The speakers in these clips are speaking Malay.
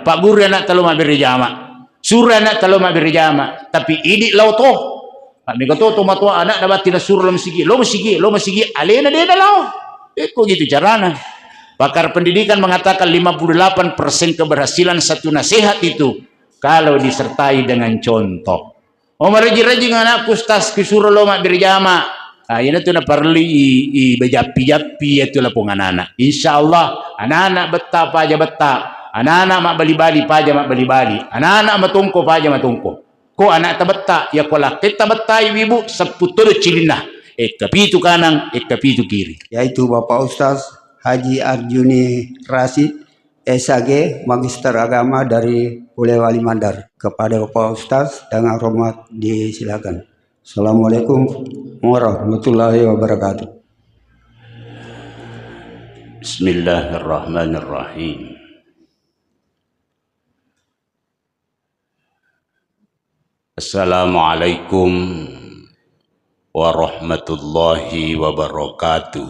Pak guru anak talo mabiri jama. Surah anak talo mabiri jama. Tapi idik lau toh. Mak mega to matua anak dapat tidak suruh lo masigi. Alena dia lau. Kok gitu carana. Pakar pendidikan mengatakan 58% keberhasilan satu nasihat itu kalau disertai dengan contoh. Oh maraji-raji anakku tas kisuruh lo mabiri jama. Ini tuh na perlu i bejapi-japi itu lah pun anak-anak. Insyaallah anak-anak betah paja betah. Anak-anak mak bali-bali paja mak bali-bali. Anak-anak matungko paja matungko. Ko anak tabetta ya kola kita betah ibu seputul cilinah. Kapitu kanan, kapitu kiri. Yaitu Bapak Ustaz Haji Arjuni Rasid SAG Magister Agama dari Polewali Mandar. Kepada Bapak Ustaz dengan hormat disilakan. Assalamualaikum warahmatullahi wabarakatuh. Bismillahirrahmanirrahim. Assalamualaikum warahmatullahi wabarakatuh.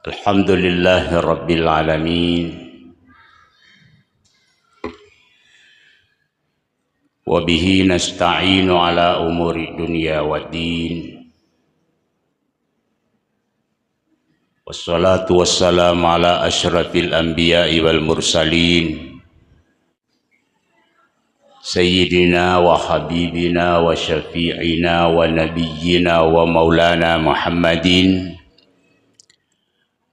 Alhamdulillahi rabbil alamin. Wabihi nasta'inu ala umuri dunya waddin. Wassalatu wassalamu ala ashrafil anbiya'i wal mursalin. Sayyidina wa habibina wa syafi'ina wa nabiyyina wa maulana Muhammadin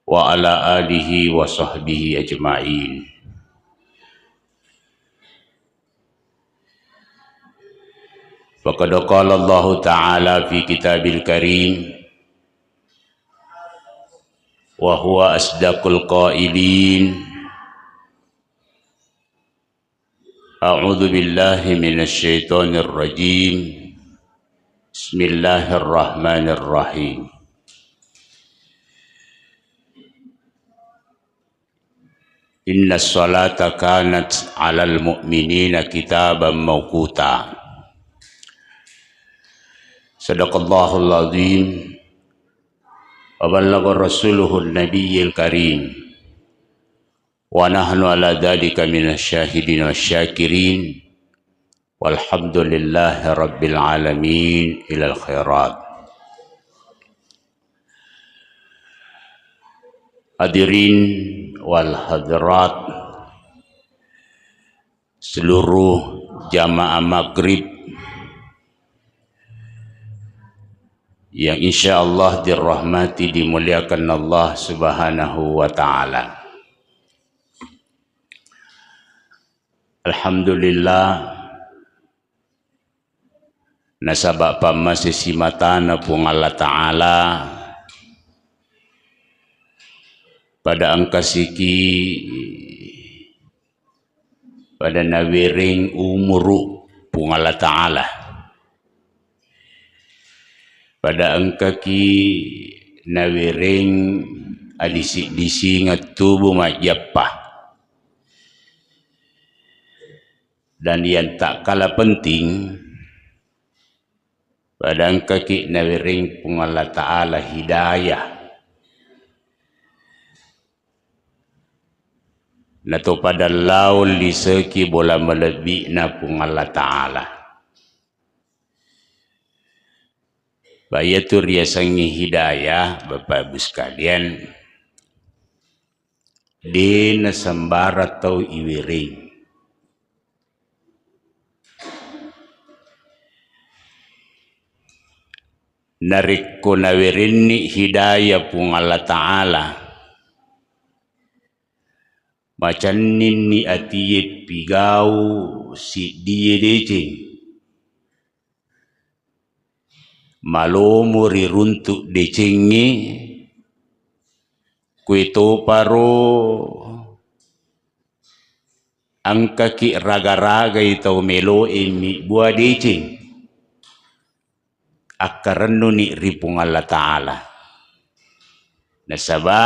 wa ala alihi wa sahbihi ajma'in. Faqad qala Allah Ta'ala fi kitabil karim wa huwa asdaqul qailin. A'udzu billahi minasy syaithanir rajim. Bismillahirrahmanirrahim. Inna sholata kanat 'alal mu'minina kitaban mawquta. Sadaqallahul azim wa ballagha rasuluhun nabiyyil karim wa nahnu ala dzalika minasyahidin wasyakirin walhamdulillahi rabbil alamin ilal khairat. Hadirin wal hadirat, seluruh jamaah maghrib yang insyaallah dirahmati dimuliakan Allah Subhanahu wa taala. Alhamdulillah nasabak pamasisi matana pung Allah taala pada angka siki pada nawiring umuru pung Allah taala pada angka ki nawiring adisi ngatubu majapah. Dan yang tak kalah penting pada angka ki nawiring pung Allah Ta'ala hidayah nato pada laul liseki bola melebih na pung Allah Ta'ala. Bayatu riasangi hidayah Bapak Ibu sekalian dina sembara atau iwiring. Narik ko nawirin ni hidayah pung Allah Ta'ala. Macam ni atiyet pigau si dia decing. Malomo riruntuk decengi kuito paro angka ki raga-raga itau melo emi buah decing akaranno ni ripung Allah Ta'ala. Nasaba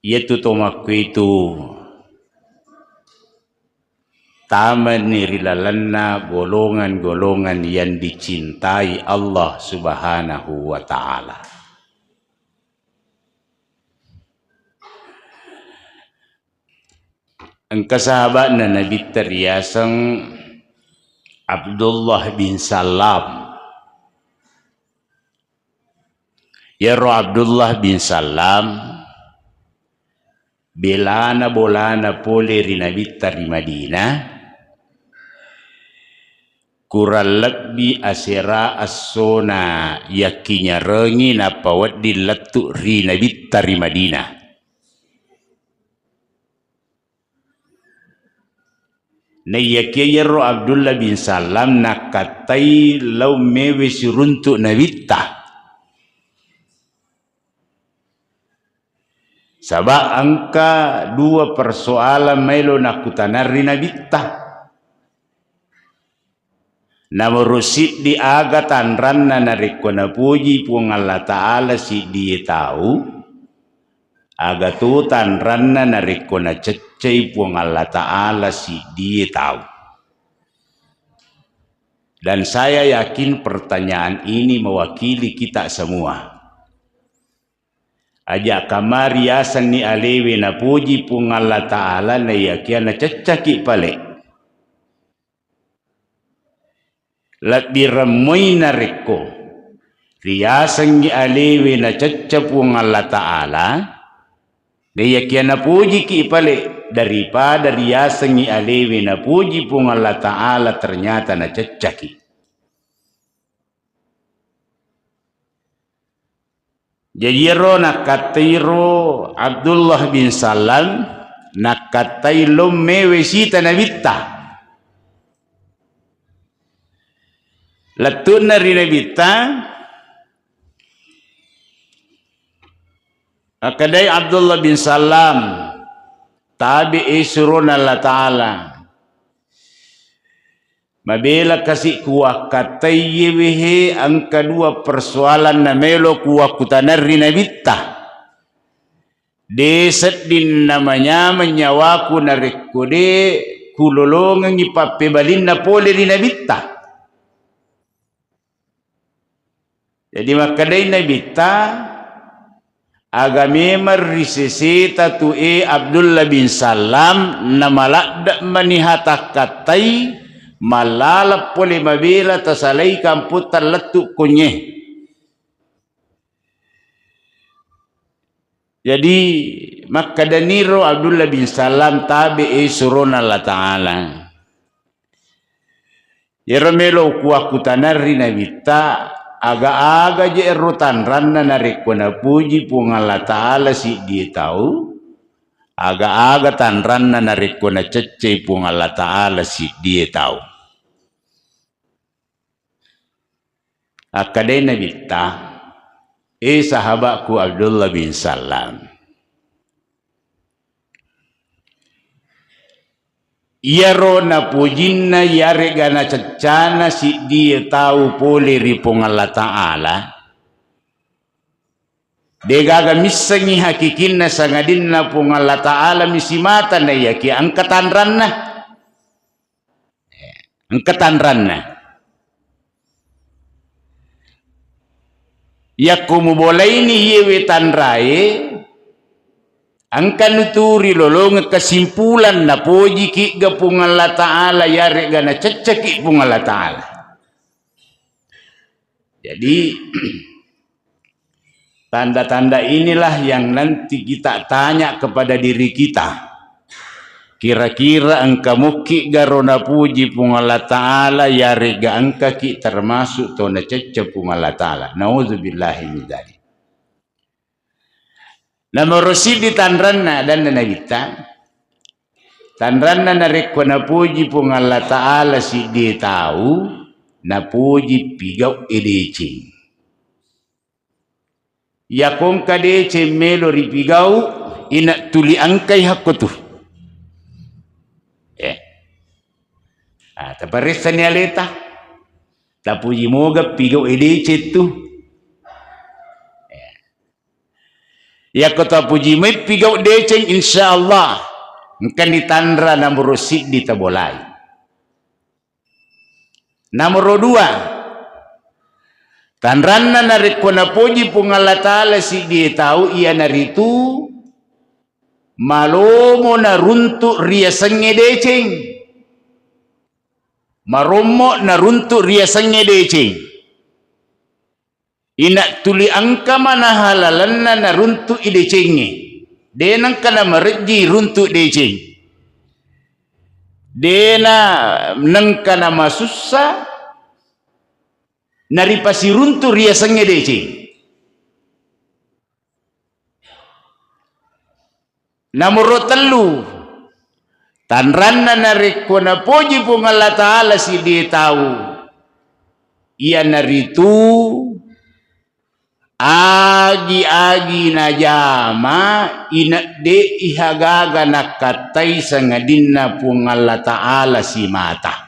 ia tu tomak itu taman ni rilalanna golongan-golongan yang dicintai Allah Subhanahu wa ta'ala. Ang kasahabat na Nabi teriyasang Abdullah bin Salam. Yaro Abdullah bin Salam belana bolana pole Nabi tari Madinah kurang lebih asera asona yakinya rengi napawat diletuk ri Nabi tari Madinah. Na yakiyaro Abdullah bin Salam nakatai lau mewe suruntuk Nabi. Sebab angka dua persoalan melo nakutanari Nabi. Namurusid di agatan ranna narikona puji puang Allah Ta'ala si dia tahu. Agatutan ranna narikona cecai puang Allah Ta'ala si dia tahu. Dan saya yakin pertanyaan ini mewakili kita semua. Aja kamari asan ni alewe na puji puang Allah Ta'ala na yakin na cecaki pale. Lat biramoy na reko. Riyasan ni alewe na cecca puang Allah Ta'ala. Yakin na puji ki pale daripada riyasan ni alewe na puji puang Allah Ta'ala ternyata na cecaki. Jadi ro nakatiro Abdullah bin Salam nakatailo mewe sita nabita. Latun na rin nabita. Akaday Abdullah bin Salam tabi isurun Allah Ta'ala. Mabela kasi kuwa katayiwihe ang kedua persoalan na melo kuwa kutanari nabita. Desat din namanya menyawaku narikode kulolongan ipapebalin na pole rin nabita. Jadi makaday nabita agamemar riseseta tu'e Abdullah bin Salam na malakda manihatak katay malalap pole mabela tasalay kamputan letuk kunye. Jadi makadaniro Abdullah bin Salam tabi surun Allah Ta'ala. Yeromelo kuwa kutanari nabita aga-aga je erutan ranna narikona puji pung Allah Ta'ala si dia tahu. Aga-aga tan ranna narikona cecce pung Allah Ta'ala si dia tahu. Akadai nabita sahabatku Abdullah bin Salam. Iaro na pujinna yare gana cecana si dia tahu pole ripong Allah Ta'ala. Degaga misangi hakikinna sangadinna pong Allah Ta'ala misimata na yaki angkatan ranna. Angkatan ranna. Yakumu boleh ini yewetan rae. Angkan nuturi lolong kesimpulan na poji ki gapung Allah Ta'ala yare gana ceceki pung Allah Ta'ala. Jadi tanda-tanda inilah yang nanti kita tanya kepada diri kita. Kira-kira angka muki garona puji pung Allah Ta'ala yare ga angka ki termasuk tona cecek pung Allah Ta'ala. Nauzubillahi min dzalik. Nomor di tanranna dan nabita tanranna nareko na puji pung Allah Ta'ala si dia tahu na puji pigau edecing ya kong kadece melo ripigau ina tuli angkai hakotu taparesa ni aleta tapuji moga pigau edece tu ya kota puji mai pigau deceng insyaallah engkan ditandra na merusit ditabolai. Nomor 2, tanranna nariko na puji pong Allah Ta'ala si dia tahu ia naritu malomo na runtuk ria senge deceng, maromo na runtuk ria senge deceng, ina tuli angka mana halalanna na runtuk idecenge, denang kana marji runtuk deceng, dena nang kana masussa naripasi runtuk ria senge deceng. Nomor 3, tanranna nariko na puji pong Allah Ta'ala si dia tahu ia naritu agi-agi na jama ina de ihagaga na katay sa ngadinna pong Allah Ta'ala si mata.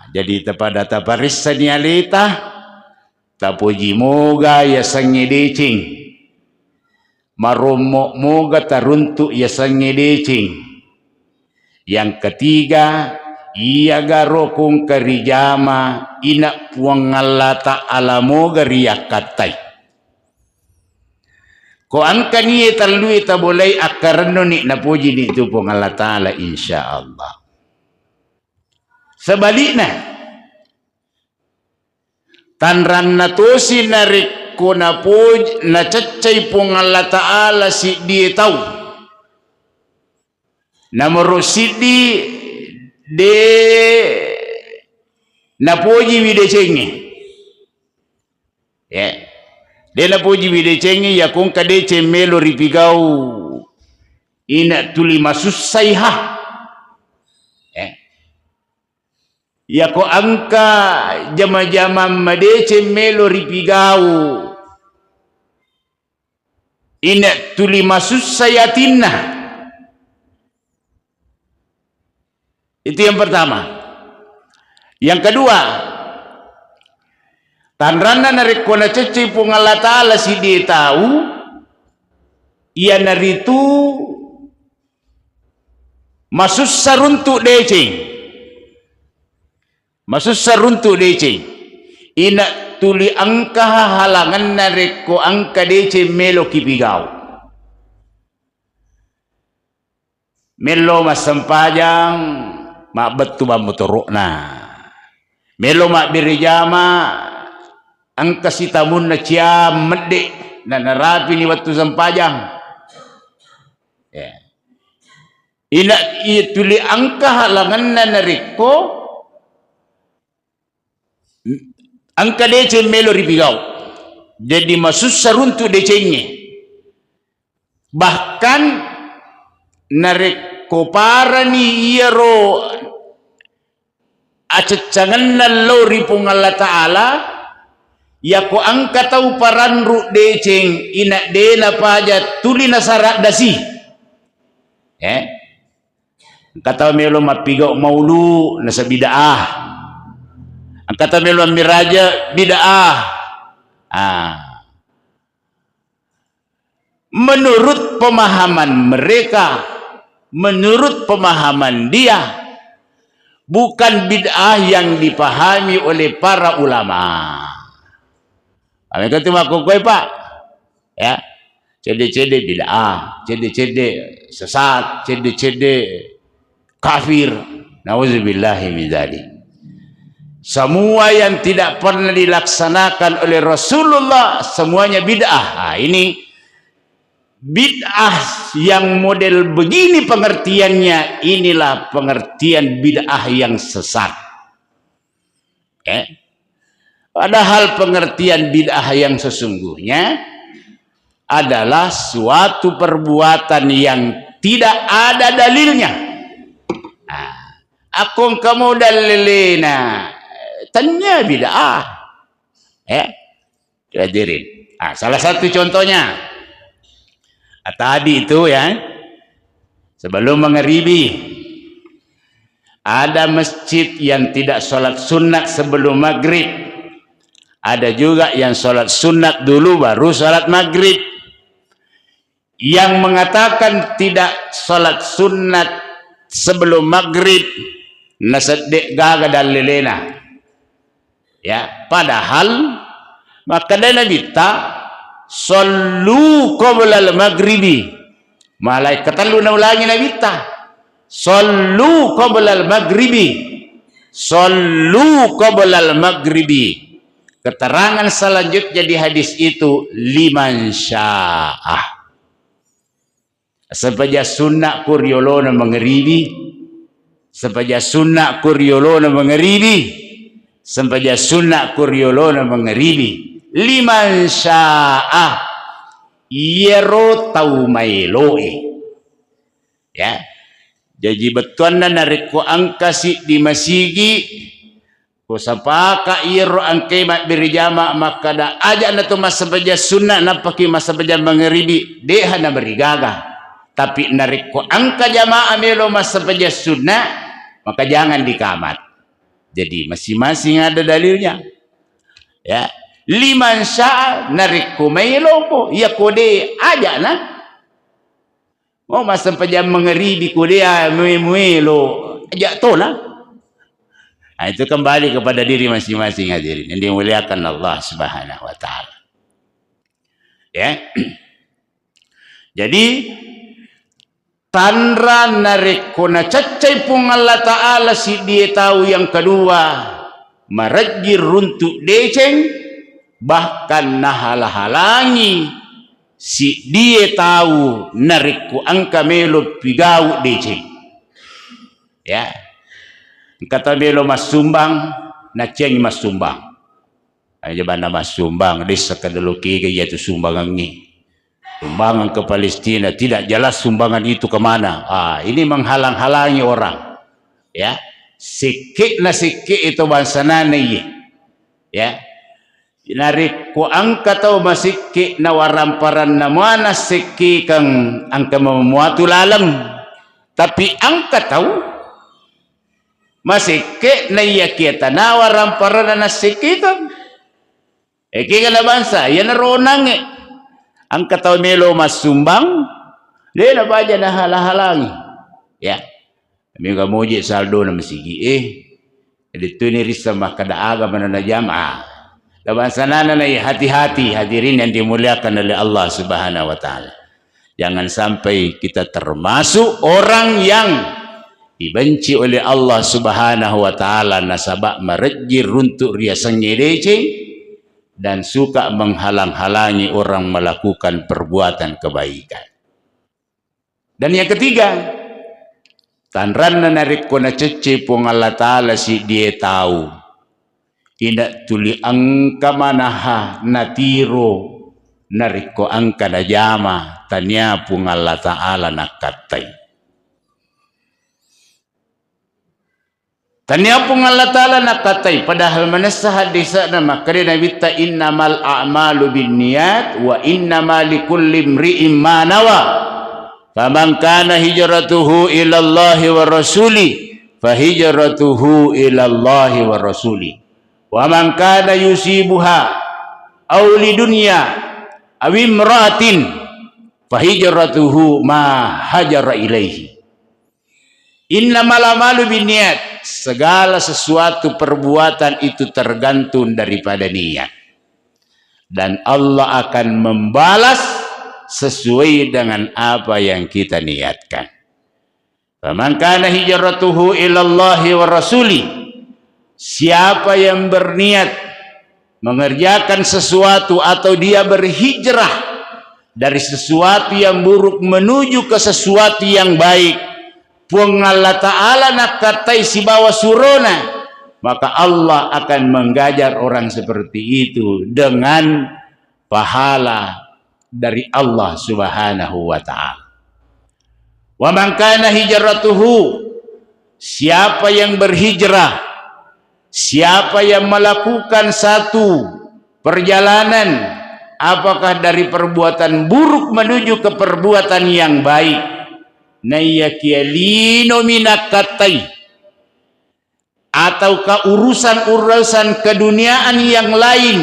Jadi tapada taparissa ni alita tapuji moga ya sangi decing, maromok moga taruntuk ya sangi decing. Yang ketiga, ia garokung karijama ina puang Allah Ta'ala moga riakatai. Ko angka niye talui tabolay akarano ni napuji ni itu puang Allah Ta'ala insyaallah. Sebaliknya, tanran na tosi narik ko na puj na cacay pong Allah Ta'ala si dia tahu. Nomor sidi de na puji widecenge. Ya. De na puji widecenge ya kung kadece melo ripigau ina tuli masusaiha. Ya ko angka jama-jama madece melo ripigau ina tuli masussayatinna. Itu yang pertama. Yang kedua, tanrana nariko na cece pong Allah Ta'ala si dia tahu ia naritu masussa runtuk deceng. Masussa runtuk deceng ina tuli angka halangan nareko angka deceng melo kipigau, melo masampajang mak betu mamotorokna, melo mak birijama angka sitamun na ciam medek na narapi ni waktu sampajang. Ina tuli angka halangan nareko angka deceng melo ripigau, jadi masussa runtuk decengnya. Bahkan nareko parani iya ro acecangan lo ripong Allah Ta'ala ya ko angka tau paranru deceng ina dena paja tuli nasarak dasi. Kata melo mapigau maulu nasa bidaah. Kata melo miraja bid'ah. Menurut pemahaman mereka, menurut pemahaman dia, bukan bid'ah yang dipahami oleh para ulama. Mereka cuma kokoi pak, ya, cede-cede bid'ah, cede-cede sesat, cede-cede kafir. Nauzubillahi min dzalik. Semua yang tidak pernah dilaksanakan oleh Rasulullah semuanya bid'ah. Ini bid'ah yang model begini pengertiannya, inilah pengertian bid'ah yang sesat. Padahal pengertian bid'ah yang sesungguhnya adalah suatu perbuatan yang tidak ada dalilnya. Akong kamu dalilina tanya bid'ah. Hadirin. Salah satu contohnya tadi itu ya, sebelum maghribi ada masjid yang tidak sholat sunat sebelum maghrib, ada juga yang sholat sunat dulu baru sholat maghrib. Yang mengatakan tidak sholat sunat sebelum maghrib nasadde gaga dalilena. Ya, padahal maka dana bitta sallu qabla al-maghribi. Malaikat lu na ulangi na bitta. Sallu qabla al-maghribi. Sallu qabla al-maghribi. Keterangan selanjutnya di hadis itu liman sya'ah. Sapaja sunnah kuryolona mengeribi. Sapaja sunnah kuryolona mengeribi. Sampaja sunnah kuryolona mengeribi. Liman sya'ah yero tau mailoe. Ya. Jadi betuan na nariko angkasi di masigi. Kusapaka iro angke mat birijama maka da aja na to masapaja sunnah napaki masapaja mengeribi. Deha na berigaga. Tapi nariko angka jamaah melo masapaja sunnah maka jangan dikamat. Jadi masing-masing ada dalilnya. Ya, liman syaa nariko melo ko ya kode aja na. Oh masa pajam mengeribi kode melo aja to na. Nah, itu kembali kepada diri masing-masing hadirin yang dimuliakan Allah Subhanahu wa taala. Ya. Jadi tanra nariko na cacay pong Allah Ta'ala si dia tahu yang kedua marajir runtuk deceng bahkan nahalang-halangi si dia tahu nariko angka melo pigau deceng. Ya, kata melo mas sumbang na ceng mas sumbang aja bana mas sumbang desa kadaluki yaitu sumbangan ni. Sumbangan ke Palestina tidak jelas sumbangan itu kemana. Ini menghalang-halangi orang. Ya, sikit na sikit itu bangsa nani. Ya, narik ko angka tau masikit na waramparan na mana sikit kang angka memuatu lalang. Tapi angka tau masikit na iya kita na waramparan na sikit kang. Eki na bangsa, yan na ronang angka tau melo mas sumbang dia na baja na halang-halangi. Ya, kami kamuji saldo na masigi dito ni risa makadaaga manana jamaah laban sana na hati-hati hadirin yang dimuliakan oleh Allah Subhanahu wa taala. Jangan sampai kita termasuk orang yang dibenci oleh Allah Subhanahu wa taala nasabak merejir untuk riasan nyedece dan suka menghalang-halangi orang melakukan perbuatan kebaikan. Dan yang ketiga, tanran na narik ko na cece pong Allah Ta'ala si dia tahu. Ina tuli angka manaha natiro narik ko angka na jama tanya pong Allah Ta'ala nakatay. Tanya pun Allah Ta'ala nakatai padahal manasa hadisa na makari na wita innamal a'malu bin niyat wa innamal likulli imri'in ma nawa faman kana hijratuhu ila Allah wa rasuli fahijratuhu ila Allah wa rasuli wa man kana yusibuha aw lidunya aw imra'atin fahijratuhu ma hajara ilaihi. Innamal a'malu bin niyat, segala sesuatu perbuatan itu tergantung daripada niat. Dan Allah akan membalas sesuai dengan apa yang kita niatkan. Faman kana hijratuhu ila Allah wa rasuli, siapa yang berniat mengerjakan sesuatu atau dia berhijrah dari sesuatu yang buruk menuju ke sesuatu yang baik, puang Allah Ta'ala nak katai si bawa surona, maka Allah akan menggajar orang seperti itu dengan pahala dari Allah Subhanahu wa Ta'ala. Wa man kana hijratuhu, siapa yang berhijrah, siapa yang melakukan satu perjalanan apakah dari perbuatan buruk menuju ke perbuatan yang baik, nayakialino minakatai, ataukah urusan-urusan keduniaan yang lain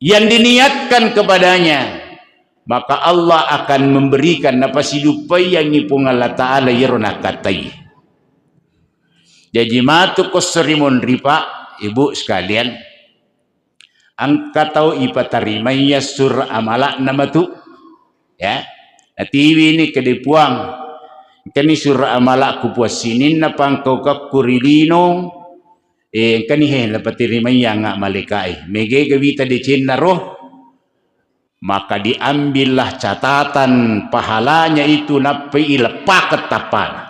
yang diniatkan kepadanya, maka Allah akan memberikan nafas hidup yang ipung Allah Ta'ala yeronakatai. Jadi matu ko serimun ripa ibu sekalian, angka tau ipatarimaya sur amala nama tu ya. Na TV ni kedipuang kani sur amala ku puasinin na pangkau ka kurilino kani he lapatirimaya nga malikai mege gawita di Cina roh, maka diambillah catatan pahalanya itu napai ilepa ketapana.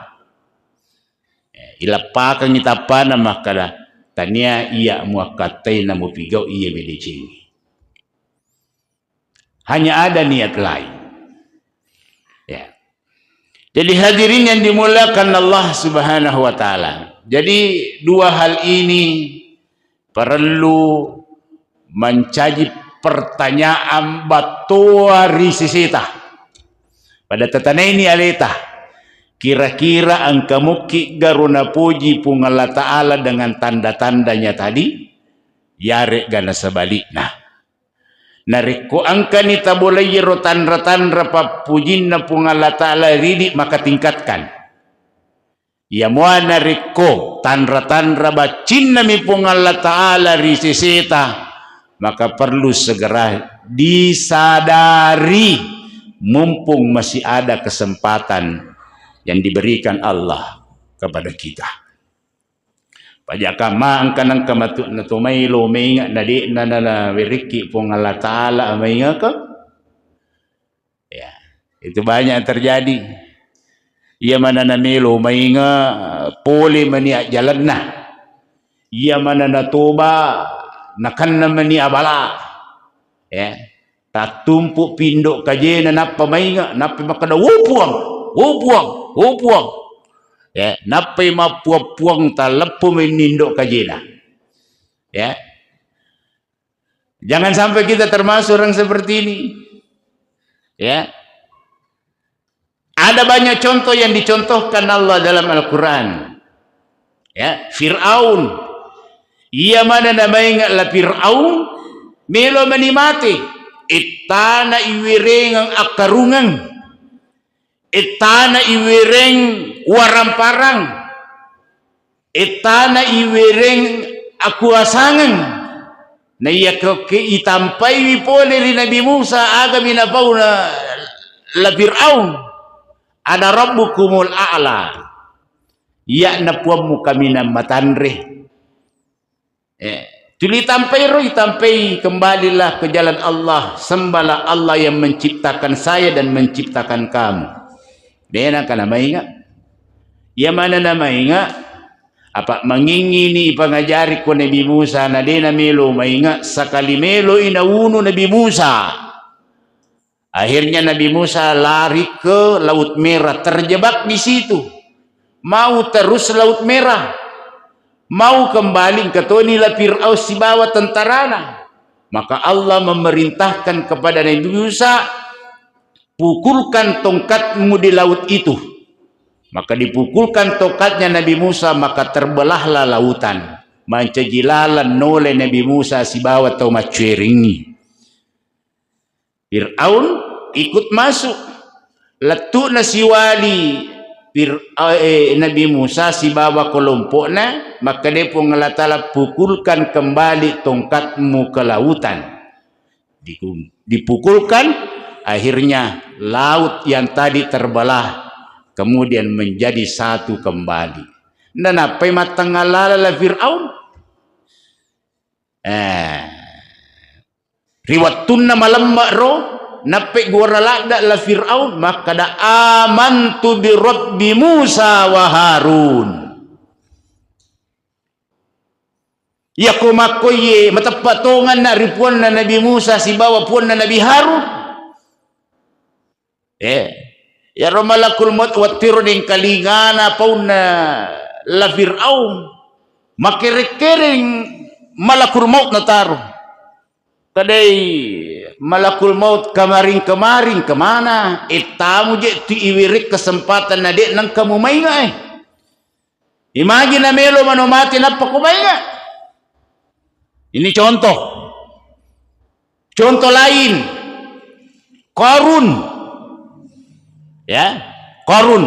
Ilapa kang itapana maka tania ia muakatai na mupigau ia medicini. Hanya ada niat lain. Ya. Jadi hadirin yang dimulakan Allah Subhanahu wa taala. Jadi dua hal ini perlu mencaji pertanyaan batua risisita. Pada tatana ini aleta. Kira-kira angka muki garuna puji pung Allah Ta'ala dengan tanda-tandanya tadi, yare gana sebaliknya. Nariko angka ni tabolay rotan-rotan pujin na pung Allah Ta'ala ridi maka tingkatkan. Ya mua nariko tanra-tanra bacin na mi pung Allah Ta'ala risisita, maka perlu segera disadari mumpung masih ada kesempatan yang diberikan Allah kepada kita. Pajak angka nang kamatut na tumaylo mainga nadi na wiriki pong Allah Ta'ala mainga ka. Ya, itu banyak yang terjadi. Ia mana na melo mainga poli mani jalan na. Ia mana na toba nakan na mani abala. Ya, tatumpu pindok kajena napa mainga napa makada wupuang. Ya, napai mapuang talapu menindok kajina. Ya. Jangan sampai kita termasuk orang seperti ini. Ya. Ada banyak contoh yang dicontohkan Allah dalam Al-Qur'an. Ya, Fir'aun. Ia mana namanya la Fir'aun melo menimati itana iwireng ang akarungang. Itana iwireng waramparang, itana iwireng akuasangan, na iya ke itampai wipole ni Nabi Musa aga minapaw na la Fir'aun, ana rabbukumul a'la, iya na puamu kami na matanre. Tuli itampai kembalilah ke jalan Allah, sembahlah Allah yang menciptakan saya dan menciptakan kamu. Dia nak nama ingat. Ia mana nama ingat? Apa mengingini pengajari ko Nabi Musa na dia na melo maingat sakali melo inauno Nabi Musa. Akhirnya Nabi Musa lari ke Laut Merah, terjebak di situ. Mau terus Laut Merah. Mau kembali ke Tonilah Fir'aun si bawa tentarana. Maka Allah memerintahkan kepada Nabi Musa, pukulkan tongkatmu di laut itu. Maka dipukulkan tongkatnya Nabi Musa, maka terbelahlah lautan. Mancajilalan nole Nabi Musa si bawa tau macueringi. Fir'aun ikut masuk. Letuk na si wali Nabi Musa si bawa kelompoknya, maka dia pun Allah Ta'ala pukulkan kembali tongkatmu ke lautan. Dipukulkan, akhirnya laut yang tadi terbelah kemudian menjadi satu kembali. Dan apa yang matangala la Fir'aun? Riwatun na malamba ro nape goralada la Fir'aun, maka da amantu bi rabbi Musa wa Harun. Ya kumakoye matapatongan na ripuan na Nabi Musa si bawa puan na Nabi Harun. Ya romalakul maut watir ning kalingana pauna la Fir'aun makere-kering malakul maut na taro. Kadai malakul maut kemarin kemana? Itamu je tu iwirik kesempatan na dek nang kamu mainga Imagine na melo manomati na pakumainga. Ini contoh. Contoh lain. Qarun. Ya, Qarun.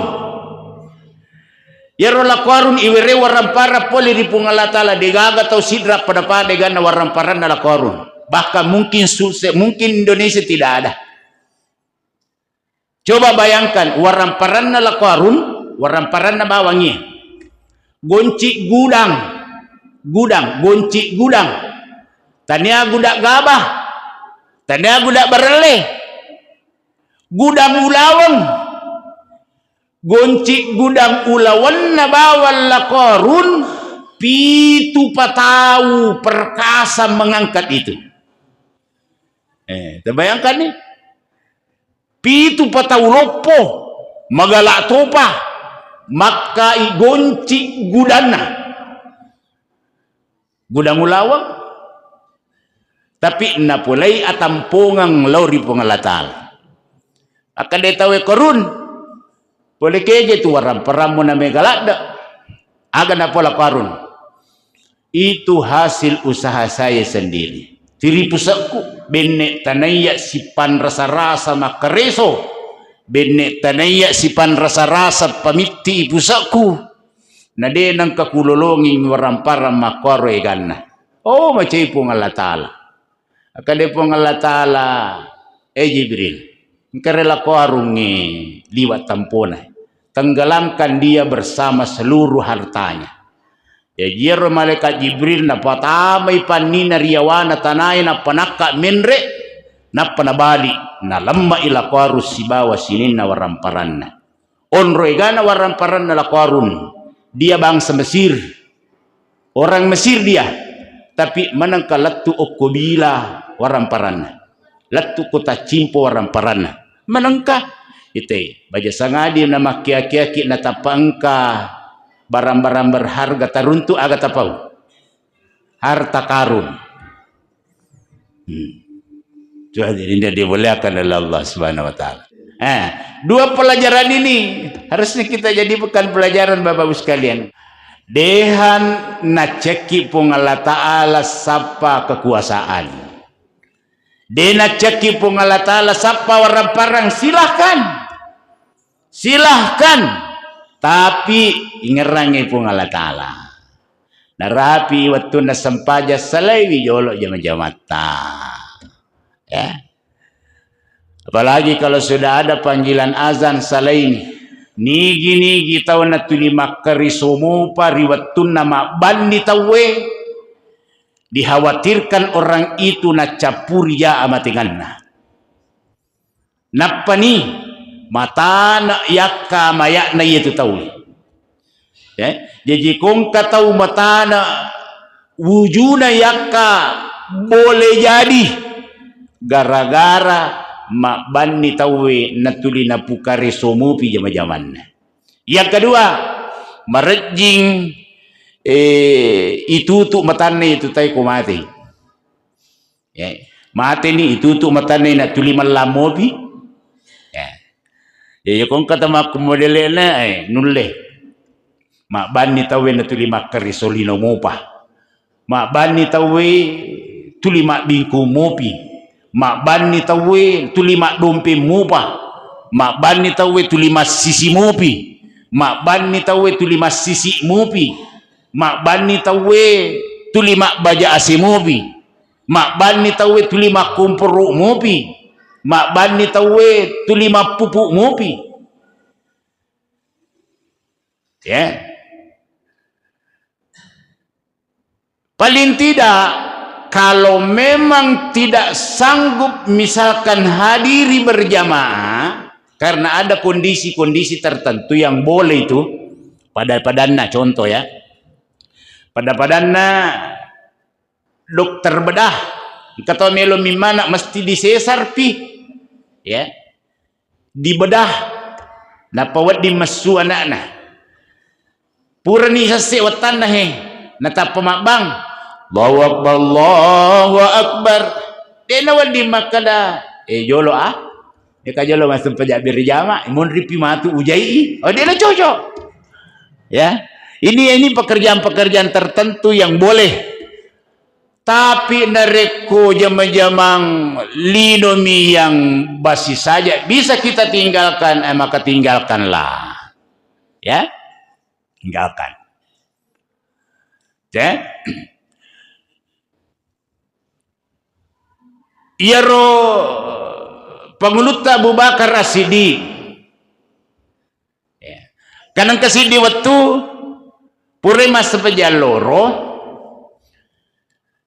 Yaro lakwarun iwere warampara poli ripung Allah Ta'ala degaga tau sidra pada degan waramparan na lakwarun. Bahkan mungkin Indonesia tidak ada. Coba bayangkan waramparan na lakwarun, waramparan na bawangi. Gonci gudang, gonci gudang. Tania gudak gabah, tania gudak berele, gudang ulawang. Gonci gudang ulawan na bawal lakorun, pitu patau perkasa mengangkat itu. Terbayangkan nih, pitu patau lopo magalak topa maka gonci gudana gudang ulawang tapi napulay atampungang lauri pangalatal akan detawe korun boleh keje tu waram mo na megalada aga na pola karun itu hasil usaha saya sendiri tiri pusakku benne tanaya sipan rasa-rasa makareso benne tanaya sipan rasa-rasa pamiti pusakku nade nang kakulolongin waram-param makaro eganna oh macay po ng Allah Ta'ala akade po ng Allah Ta'ala Jibril karela ko arungi liwat tampona tenggelamkan dia bersama seluruh hartanya. Ya jiro malaikat Jibril na patamay panina riyawana tanay na panaka minre na panabali na lamma ilakwarus sibawa sinin na waramparan na. Onro igana waramparan na lakwarun. Dia bangsa Mesir. Orang Mesir dia. Tapi manangka latu okobila waramparan na. Latu kota cimpo waramparan na. Manangka ite baja sangadi na makiaki-aki na tapangka barang-barang berharga taruntu aga tapau harta karun jadi ini dimuliakan oleh Allah Subhanahu wa Ta'ala. Dua pelajaran ini harusnya kita jadi bukan pelajaran Bapak-Ibu sekalian. Dehan na ceki pung Allah Ta'ala sapa kekuasaan. Dena ceki pung Allah Ta'ala sapa warang-parang silahkan. Silahkan, tapi ingerangi pun Allah Ta'ala. Narapi waktu na sampaja salaiwi jolo jama-jamata. Ya. Apalagi kalau sudah ada panggilan azan salaini. Nigi-nigi tahu na tulima karisomo pa riwatun nama bandi tawe. Dikhawatirkan orang itu na capuri ya amatinganna. Napa nih? Mata na yakka mayak na itu tahu. Ya, jadi kong katau mata na wujuna yakka boleh jadi gara-gara mak bani tahu na tuli na pukare somupi jama-jaman. Yang kedua, merejing itu tu matane itu tay ko mati. Ya, mati ni itu tu matane na tuli malamopi. Ya kung kata mak modele na nulle mak bani tawe na tuli makari solino mopa mak bani tawe tuli mak bingku mopi mak bani tawe tuli mak dompe mopa mak bani tawe tuli mas sisi mopi mak bani tawe tuli mas sisi mopi mak bani tawe tuli mak baja ase mopi mak bani tawe tuli mak kumpuru mopi mak bani tawe tuli mak pupuk mopi. Ya. Paling tidak kalau memang tidak sanggup misalkan hadiri berjamaah karena ada kondisi-kondisi tertentu yang boleh itu pada padanna contoh ya. Pada padanna dokter bedah kata melo mimana mesti disesar pi. Ya. Dibedah napawat di mesu anakna. Purani sase watan na he natap pemabang Allahu Akbar Allahu Akbar denawan di makada jolo kajolo masuk pejak berjamaah mun ripi matu ujai dia cocok ya ini pekerjaan-pekerjaan tertentu yang boleh tapi nareko jamang linomi yang basi saja bisa kita tinggalkan maka tinggalkanlah ya. tinggalkan. Ya. Iaro panguluta Abu Bakar As-Siddiq. Ya. Kanang kasidi waktu pure mas sepejal loro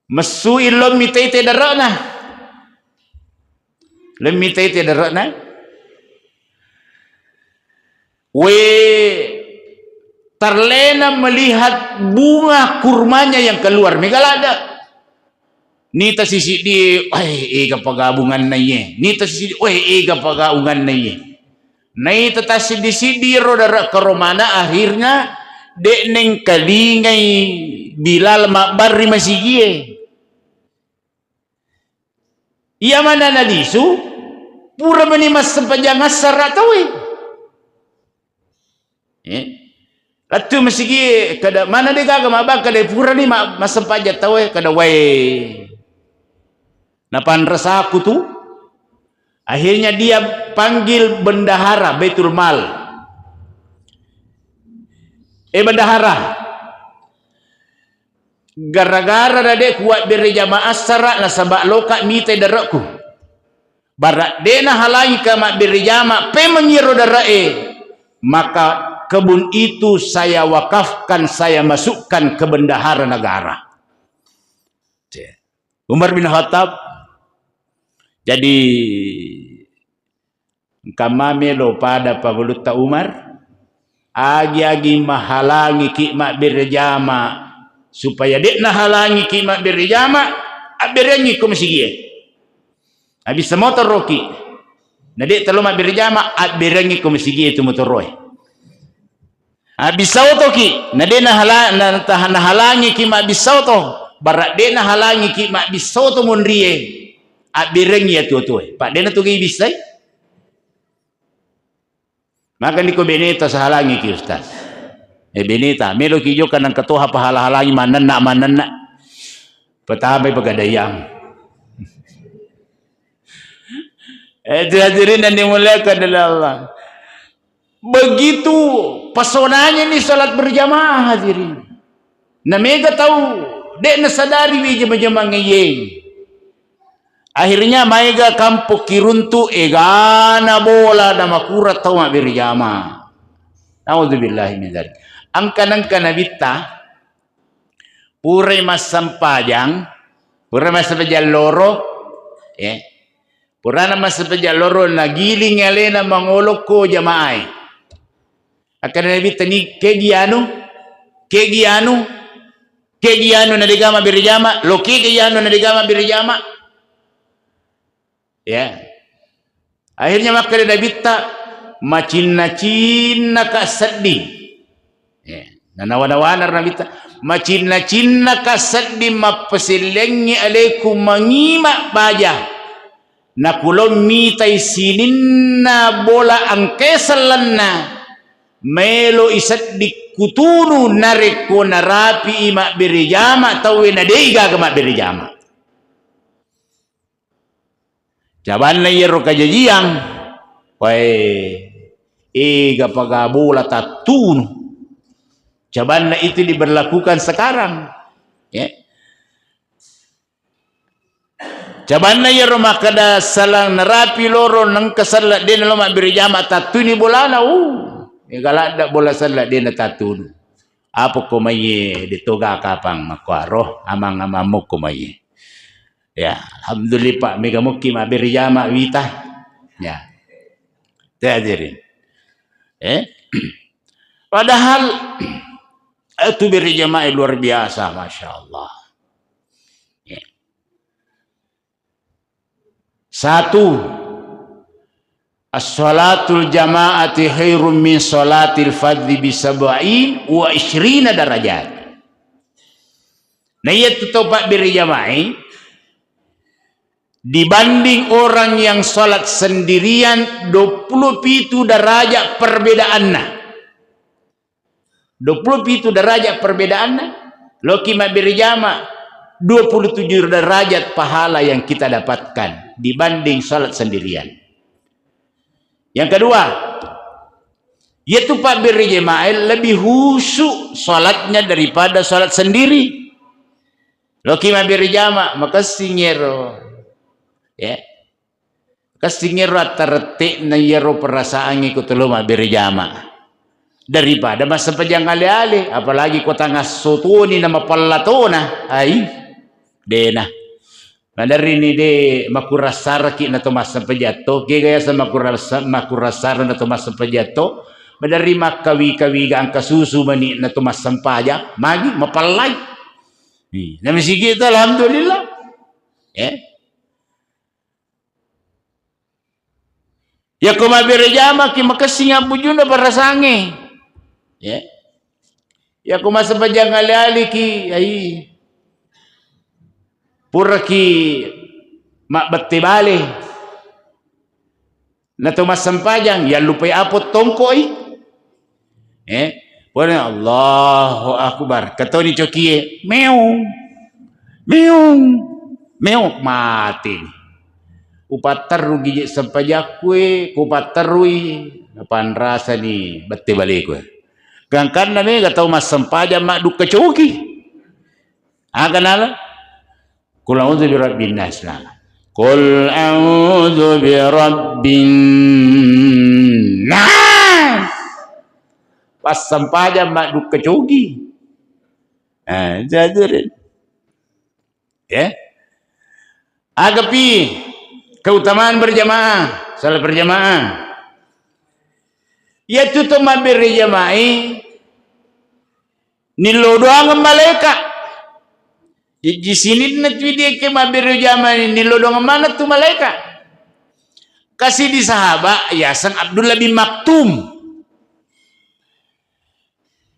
mesu ilom mitay te dara na. Lemitay te dara na. We terlena melihat bunga kurmanya yang keluar. Megalada. Nita sisi di, ega pagabungan na ye. Nita sisi di, ega pagaungan na ye. Nita tasi di sidi rodara karomana akhirnya dek neng kalingay Bilal makbari masigie. Iya mana nalisu? Pura menimas sepanjang asar atau Latu masigi kada mana de gaga mabag kada pura ni masampaja tawe kada way. Napan rasa aku tuh akhirnya dia panggil bendahara Baitul Mal. Bendahara gara-gara dade kuat beri jamaah syarat na sabak loka mite darakku barak dena halangi ka mak beri jamaah pe menyiro darae maka kebun itu saya wakafkan, saya masukkan ke bendahara negara. Umar bin Khattab jadi kamame lo pada paguluta Umar agi-agi mahalangi kikmat berjama supaya dek na halangi kikmat berjama aberengi ko masigie habis motor roki na dek talo mak berjama aberengi ko masigie itu motor roy habis auto ki na dek na halangi kikmat bisauto barak dek na halangi kikmat bisauto monrie aberengi ya tuh pak dek na tugi bisai maka niko beneta sahalangi ki ustaz beneta melo ki jo kanang katoha pahala-halangi manana petamay pagadayang hadirin yang dimuliakan oleh Allah begitu pesonanya nih salat berjamaah hadirin na mega tahu dek na sadari wi jama-jama ngeyeng akhirnya maiga kampo kiruntu egana bola na makurat tau mak berjama. Naudzubillahi min dzalik. Angkanang kanabita pure mas sampajang, pure mas sampajang loro, purana mas sampajang loro nagiling alena mangolok ko jamaai. Akan nabita ni kegianu na digama berjama, lo kegianu na digama berjama. Ya, akhirnya maka dia bita macina ka sedih. Ya, nanawana na bita macina ka sedih mapasilengi alaikum mangima baja. Nakulom mitay sininna bola ang kesalanna melo isat di kutunu nareko narapi ima berijama tawe na deiga gama berijama. Jaban na yero kajajiang, ega pagabula tatun. Jaban na itu diberlakukan sekarang. Ya. Jaban na yero makada salang narapi loro nang kasalat din lo mabirjama tatun ni bolana. Galada bola salat din tatun. Apo kumaye ditoga kapang makwaro amang-amamuk kumaye. Ya, alhamdulillah Pak mega mukim abirjama wita. Ya. Hadirin. Padahal itu berjamaah luar biasa, masya Allah. Ya. Satu, as-salatul jama'ati khairum min salatil fadli bi sab'in wa 20 darajat. Nah, itu Pak berjamaah dibanding orang yang salat sendirian 27 derajat perbedaannya. 27 derajat perbedaannya. Loki mabirjama 27 derajat pahala yang kita dapatkan dibanding salat sendirian. Yang kedua, Yaitu Pak berjamaah lebih khusyuk salatnya daripada salat sendiri. Loki ma berjamaah maka singero. Ya. Kasingero tertik na yero perasaan ikut lo ma berjamaah. Daripada masa pajang ali-ali, apalagi kota ngasutuni nama palatona, ay, dena. Madari ni de makurasara ki na masa pajato, kaya sa makurasara na masa pajato, madari makawi-kawi ang kasusu mani na tumasampaya, magi mapalay. Nami sige ito, alhamdulillah. Ya kumabirejama ki makasinga bujo na barasange. Ya kumasa pajang ali-ali ki ay pura ki makbati bali na tumasampajang ya lupay apot tongko pura Allahu Akbar kato ni Chokie meong meong meong mati upataru gigi sampajakwe kupatarui napan rasa ni bati balik ko gangkan na may gataw masampaja maduk kachoki akanala kul a'udzu birabbin nas kul a'udzu birabbin nas pas sampaja maduk kachoki jadirin agapi keutamaan berjamaah salat berjamaah yaitu teman berjamaah nilodoang ang malaikat di sini na dia ke berjamaah nilodoang ang mana tu malaikat kasi di sahaba yasan Abdullah bin Maktum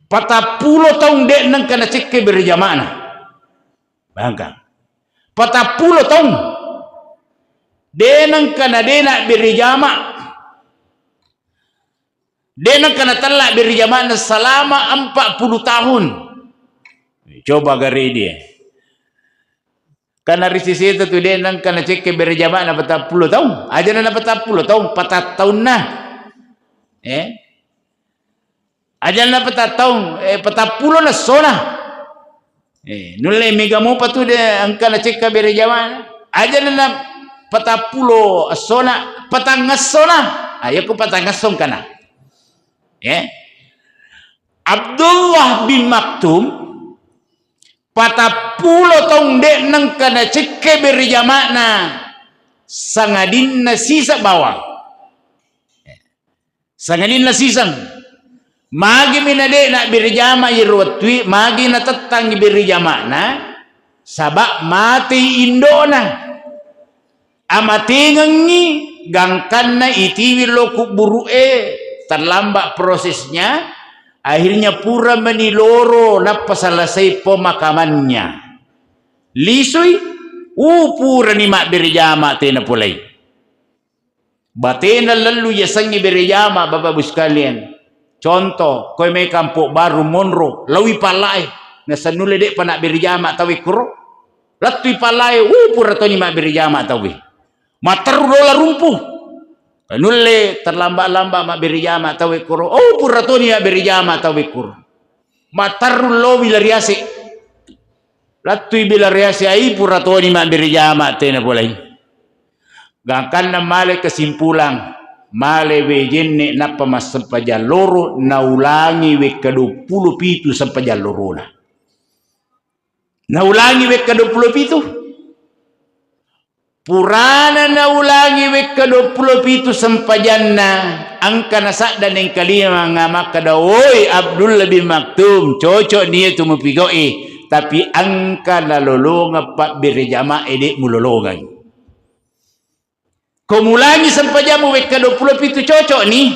40 tahun dek nang kana cek ke berjamaah na bangka 40 tahun denang kana dena berjamaah denang kana talak berjamaah selama 40 tahun. Coba gari dia. Karena risisi itu tu denang kana cek berjamaah na 40 tahun. Aja na 40 tahun, 4 tahun na. Aja na 4 tahun, 40 na sona. Nulai mega mo pa tu de ang kana cek berjamaah. Aja na 40 sona, patangas sona. Ayo ko patangas song kana. Abdullah bin Maktum 40 tahun dek nang kana ceke berjamaah na sangadin na sisa bawang sangadin na sisang magi minade na berjamaah irwatwi magi na tatang berjamaah na sabak mati indona amatingangi gangkan na itiwi loku burue terlambat prosesnya akhirnya pura meniloro na pasalasay pemakamannya lisoy pura ni mak berjama tena pulay batena lalu yasangi berjama bapak ibu sekalian contoh koy may kampo baru monro lawi palay na sanule dek panak berjama tawi kuro latui palay pura to ni mak berjama tawi mataru dola rumpuh nulle terlambat-lambat mak berjama tawi kuro pura to ni mak berjama tawi kuro mataru lo bila riasi latui bila riasi ai pura to ni mak berjama tena boleh gangkan na male kesimpulan male wejenne na pamasampaja loro naulangi we ke-20 pitu sampaja loro naulangi we ke-20 pitu purana naulangi we ke-20 sampajanna angka nasak dan yang kalima ngamak kadawoi Abdullah bin Maktum cocok dia tu mempigoi tapi angka nalolonga pak berjamaah edek mulolongan kumulangi sampajamu we ke-20 cocok ni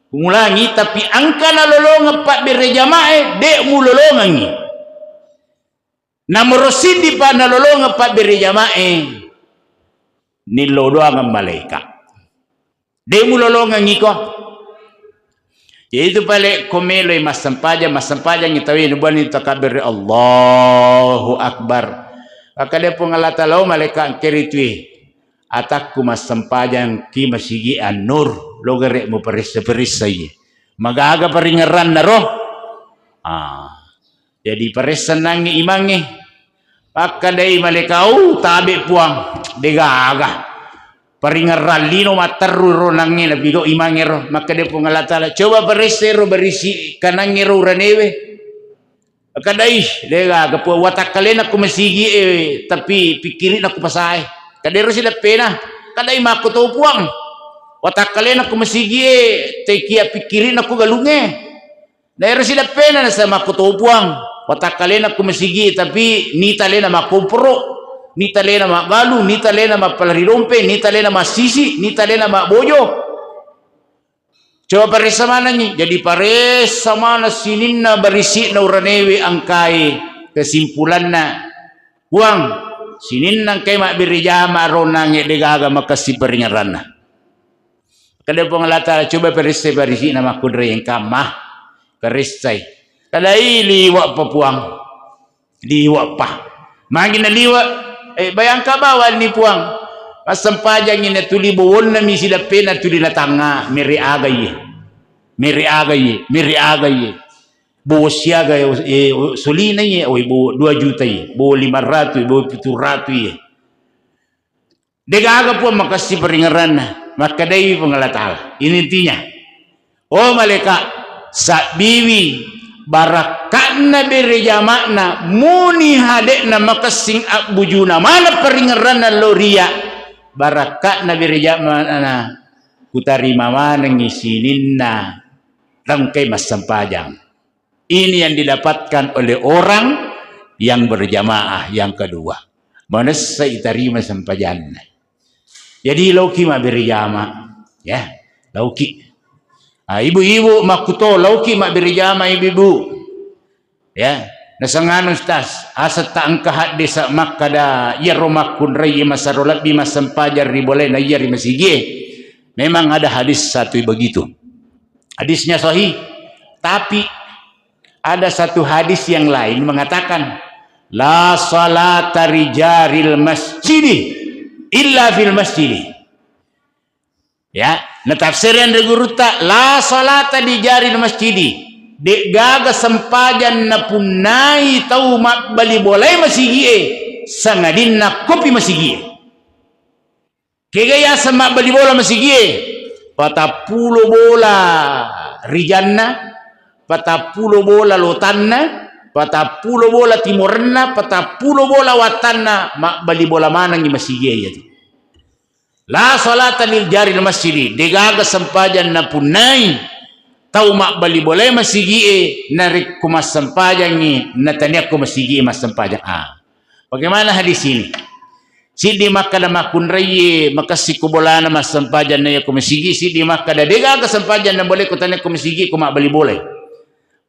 kumulangi tapi angka nalolonga pak berjamaah dek mulolongan ni namorosidi pa nalolonga pak berjamaah nilo doang ang malaikat. Di mo lolongan ngiko. Itu pala kumelo ay masampaja ng itawin nubuan ito kabir Allahu Akbar. Akala po nga latalaw malaikat ang kiritwi. Atak ko masampaja ang kimasigi anur. Logare mo paris-parisay. Magaga paringaran na roh. Jadi paresan nangi imangi. Pagkaday malikaw, tabi puang. Degaga. Paringaran lino mataruro nangi na bigo imangi roh. Makade po ngalatala. Coba paresero berisi kanangi roh ranewe. Pagkaday, degaga po watakalin ako masigi tapi pikirin ako pasay. Kadero sila pena. Kaday makuto puang. Watakalin ako masigi tekia pikirin ako galunge. Daerah sila pena na sa makutupuang. Watakalin ako masigi tapi ni tali na makumpro, ni tali na magalu, ni tali na mapalarirompe, ni tali na masisi, ni tali na maboyo. Coba pares sama nanya. Jadi pares sama na sinin na barisi na uranewe ang kay kesimpulan na buang sinin nang kay mabirijama ron nang degaga makasiparingaran na. Kada po nga lata, coba perisay barisi na makudre yung kamah. Perisay. Kadai liwa pa puang. Liwa pa. Mangin na liwa. Bayang ka bawal ni puang. Masampajang ina tuli buwon na mi sila pena tuli na tanga. Miri agay. Miri agay. Miri agay. Buwo siya gay. Suli na niya. Buwo 2 juta. Buwo 500. Buwo 700. Degaga po makasiparingaran na. Makaday pangalatal. Inintinya. O malika sa biwi barakan na biriyama na muni hade na makasing abujuna mana paringaran na loria barakat na biriyama na kutarima manang isinin na tangkay masampajang. Ini yang didapatkan oleh orang yang berjamaah yang kedua. Manas sa itarima sampajan. Jadi lauki mabiriyama, ya, lauki. Ibu-ibu makuto lauki mabiriyama ibu-ibu, ya. Nasangan ustas asat taang kahat desa makada yaromakun rayi masarolat bi masampajar riboleh na yari masigi. Memang ada hadis satu begitu. Hadisnya sahih, tapi ada satu hadis yang lain mengatakan la salata rijaril masjidi illa fil masjid. Ya, natafsiran dari guru tak la salata di jari masjidi. Dek gaga sempajan na punai tau mak bali boleh masigi sangadin na kopi masigi. Kegaya sama bali bola masigi. Patapulo bola rijanna, patapulo bola lotanna, patapulo bola timurna, patapulo bola watanna, mak bali bola manang ni masigi yati. La salata lil jari al masjid. Degaga sempajan na punai tau mak bali boleh masigi narik kumas sempajan ni nataniak kumas masigi mas sempajan. Bagaimana hadis ini? Sidi makada makun raye makasi kubolana mas sempajan na kumas masigi, sidi makada degaga sempajan na boleh kutaniak kumas masigi kumak bali boleh.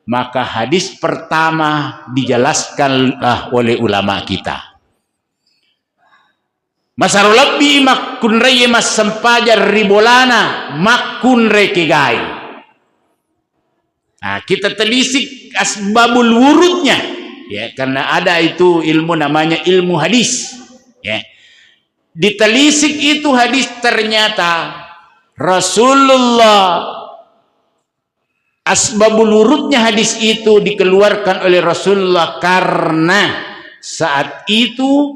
Maka hadis pertama dijelaskanlah oleh ulama kita. Masarolabbi makun reye mas sempajar ribolana makun rekegay. Nah, kita telisik asbabul wurudnya, ya, karena ada itu ilmu namanya ilmu hadis. Ya, ditelisik itu hadis ternyata Rasulullah asbabul wurudnya hadis itu dikeluarkan oleh Rasulullah karena saat itu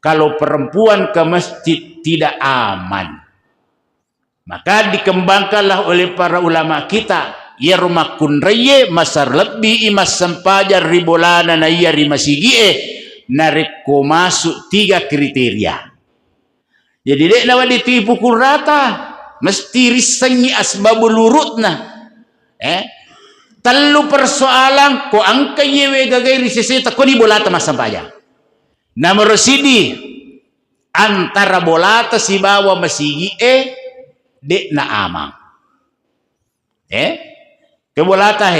kalau perempuan ke masjid tidak aman. Maka dikembangkanlah oleh para ulama kita. Ya rumakun reye masar lebih imas sempajar ribolana na iya rimasigie. Nareko masuk 3 kriteria. Jadi dek nawa ditipu kurata. Mesti risengi asbabul urutna. Telu persoalan ko angka yewe gagai riseseta ko di bolata mas sempajar. Nomor sidi antara bolata si bawa masigi dek na amang. Ke bolata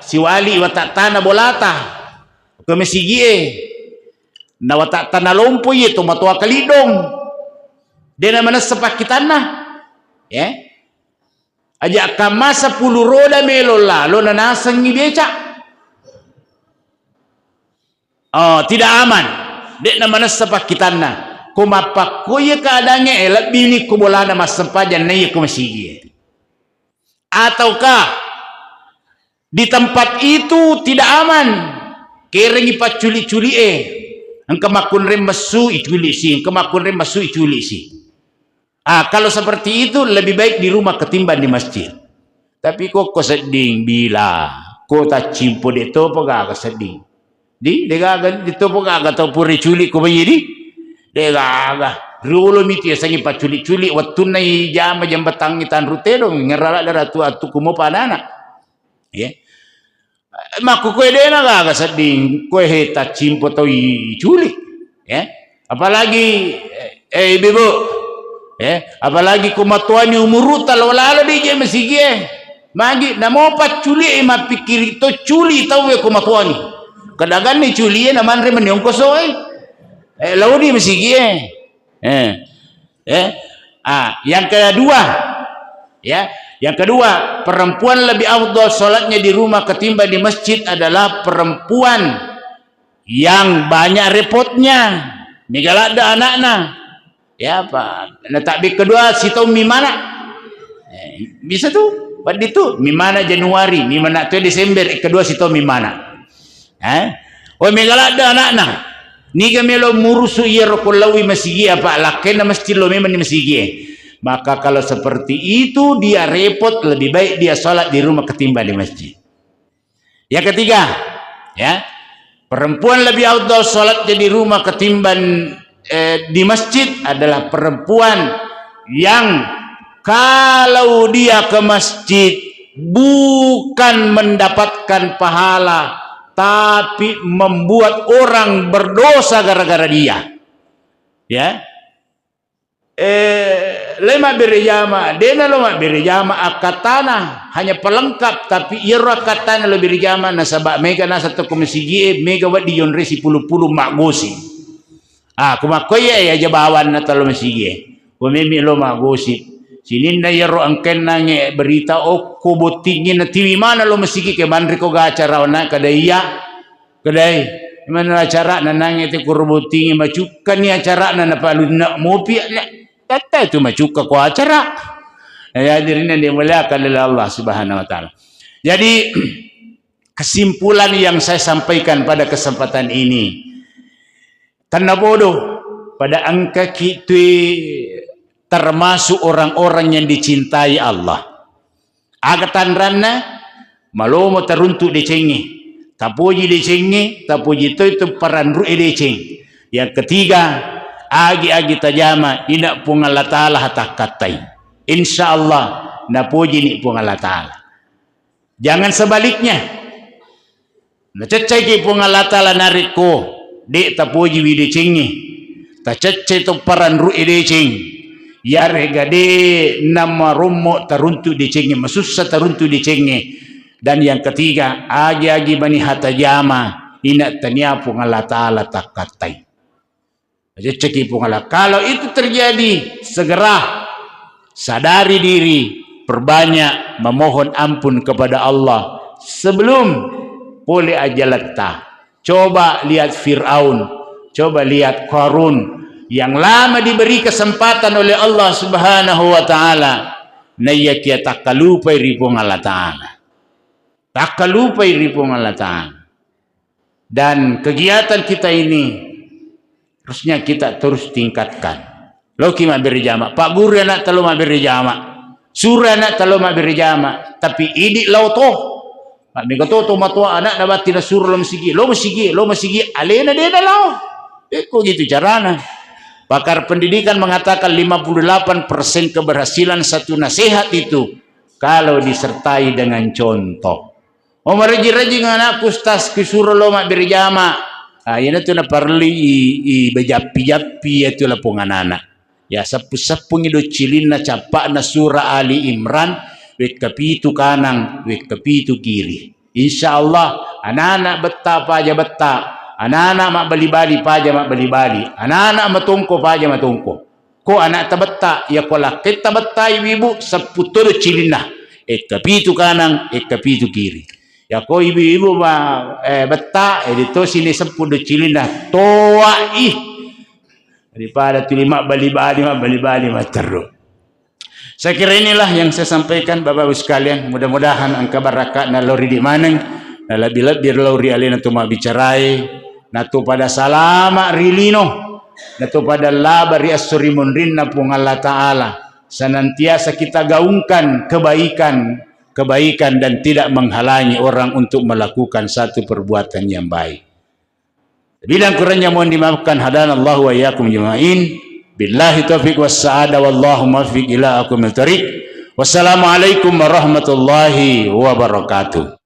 si wali watak tanah bolata ke masigi na watak tanah lompo to matua kalidong. Dia namanya sepakitan na. Aja kama 10 roda melola lo nanasang ngibeca. Tidak aman. Dek na manas sepakitan na. Kumapakoy keadaannya lebih ni kubolana mas sempajan na iya kumasigi. Ataukah Di tempat itu tidak aman. Kering ipat culi-culi engkau makun rem masu iculi si, engkau makun rem masu iculi si. Kalau seperti itu lebih baik di rumah ketimbang di masjid. Tapi kok seding bila kok tak cimpo de to pagaka seding. Di degaga di to pagaka to puri culi ko bayi di. Degaga rulo miti sangi pa culi-culi watun nai jam betang itan rute dong ngerala daratu atu kumo panana. Ya. Maku kue dena gaga seding kue heta cimpo to culi. Ya. Apalagi ibu apalagi kumatuani umuru talolala di je mesigie. Magi namo pat culi mapikir to culi tau we kumatuani. Kadagan ni culi na manre menyongkoso laudi mesigie. Yang kedua, ya, yang kedua, perempuan lebih afdal salatnya di rumah ketimbang di masjid adalah perempuan yang banyak repotnya, migala ada anaknya, ya Pak. Nah takbir kedua si tahu mimana, bisa tuh, pada itu mimana Januari, mimana tuh Desember, kedua si tahu mimana, migala ada anaknya. Ni kami lo murusu iya rokolawi masigi apa lakena mesti lo memang di masigi. Maka kalau seperti itu dia repot, lebih baik dia sholat di rumah ketimbang di masjid. Yang ketiga, ya, perempuan lebih afdal sholatnya di rumah ketimbang di masjid adalah perempuan yang kalau dia ke masjid bukan mendapatkan pahala, tapi membuat orang berdosa gara-gara dia. Ya. Lema berijama, dena loma berijama akatana hanya pelengkap, tapi ira akatana lo berijama nasabak mega nasa to komisigi mega wadi yonresi pulu-pulu magosi. Kumakoya ya jabawan na talo masigi. Kumimi lo magosi. Sinin na yaro angken nange berita kubutingin na tiwi mana lo masigi ke mandri ko ga acara na kadaya kadai mana acara na nange te kurubutingin macukan ni acara na napalud na mopi tata itu macuka ko acara. Hadirin yang dimuliakan oleh Allah Subhanahu wa taala. Jadi kesimpulan yang saya sampaikan pada kesempatan ini, karena bodoh pada angka kita termasuk orang-orang yang dicintai Allah. Agatan ranna malomo teruntuk dicengi, tapuji dicengi, tapuji itu paranru diceng. Yang ketiga, agi-agi tajama ina pung Allah Ta'ala hatak katai. Insyaallah napuji ni pung Allah Ta'ala. Jangan sebaliknya. Nacecai ki pung Allah Ta'ala nariko, di tapuji widicengi. Tacecai tu paranru diceng. Ya regade nama romo teruntuk dicenge, masussa teruntuk dicenge. Dan yang ketiga, agi-agi bani hatajama ina taniapu Allah Ta'ala takatai. Jadi ceki Allah. Kalau itu terjadi, segera sadari diri, perbanyak memohon ampun kepada Allah sebelum boleh aja letak. Coba lihat Fir'aun, coba lihat Qarun, yang lama diberi kesempatan oleh Allah Subhanahu wa taala, naya kia takalupai ripong Allah Ta'ala. Takalupai ripong Allah Ta'ala. Dan kegiatan kita ini harusnya kita terus tingkatkan. Loki mak berjama, Pak Guru anak telu mak berjama, surah anak telu mak berjama, tapi idik lau toh. Mak mikato to matua anak dapat tidak suruh lo masigi, alena dia lau. Kok gitu carana? Pakar pendidikan mengatakan 58% keberhasilan satu nasihat itu kalau disertai dengan contoh. Meraji-raji anakku stas kisuro lo mak berjama. Ini tu na parli i bejapi-japi itu lah anak. Ya sapu-sapung itu cilin na capak na surah Ali Imran wek kapitu kanang wek kapitu kiri. Insyaallah anak-anak betah aja betah. Anak-anak mak bali-bali paja mak bali-bali. Anak-anak matungko paja matungko. Ko anak tabetta ya kola kita betai ibu seputul cilinah. Kapitu kanang, kapitu kiri. Ya ko ibu-ibu ma betta itu sini seputul cilinah toai. Daripada tu mak bali-bali mak terus. Saya kira inilah yang saya sampaikan Bapak-Ibu sekalian. Mudah-mudahan angka barakah na lori di maneng, na lebih-lebih lori alina tu bicarai, na tu pada salama rilino, na tu pada labari asurimun rinna pung Allah Ta'ala. Senantiasa kita gaungkan kebaikan dan tidak menghalangi orang untuk melakukan satu perbuatan yang baik. Bila kurangnya mohon dimaafkan. Hadanallahu wa iyyakum jema'in. Billahi taufiq was sa'ada wallahu muwaffiq ila aqwamit thoriq. Wassalamualaikum warahmatullahi wabarakatuh.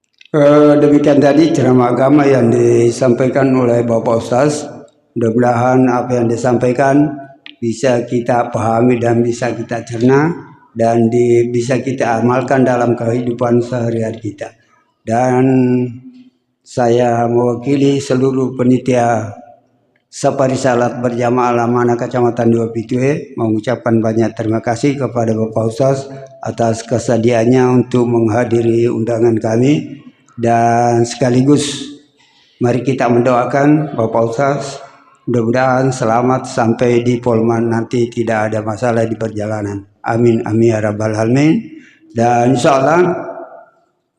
Demikian tadi ceramah agama yang disampaikan oleh Bapak Ustaz. Mudah-mudahan apa yang disampaikan bisa kita pahami dan bisa kita cerna dan bisa kita amalkan dalam kehidupan sehari-hari kita. Dan saya mewakili seluruh penitia Safari Salat Berjamaah Lamana Kecamatan Dua Pitue mengucapkan banyak terima kasih kepada Bapak Ustaz atas kesediaannya untuk menghadiri undangan kami, dan sekaligus mari kita mendoakan Bapak Ustaz mudah-mudahan selamat sampai di Polman, nanti tidak ada masalah di perjalanan. Amin amin ya rabbal alamin. Dan insyaallah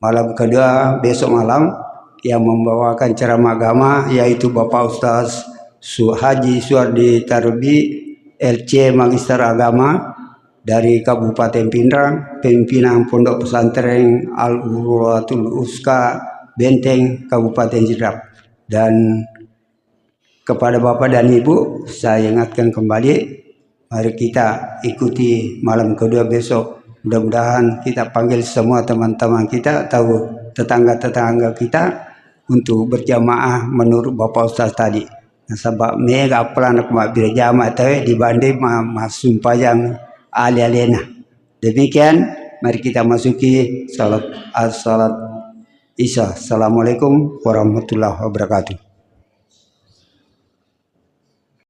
malam kedua besok malam yang membawakan ceramah agama yaitu Bapak Ustaz Haji Suardi Tarbi, LC Magister Agama dari Kabupaten Pindrang, pimpinan Pondok Pesantren Al-Urwatul Uska Benteng Kabupaten Jedrap. Dan kepada Bapak dan Ibu saya ingatkan kembali, mari kita ikuti malam kedua besok. Mudah-mudahan kita panggil semua teman-teman kita atau tetangga-tetangga kita untuk berjamaah menurut Bapak Ustaz tadi. Sebab mega pelan mak berjamaah tahu dibanding masuk pajang ali-alena. Demikian mari kita masuki salat Isya. Assalamualaikum warahmatullahi wabarakatuh.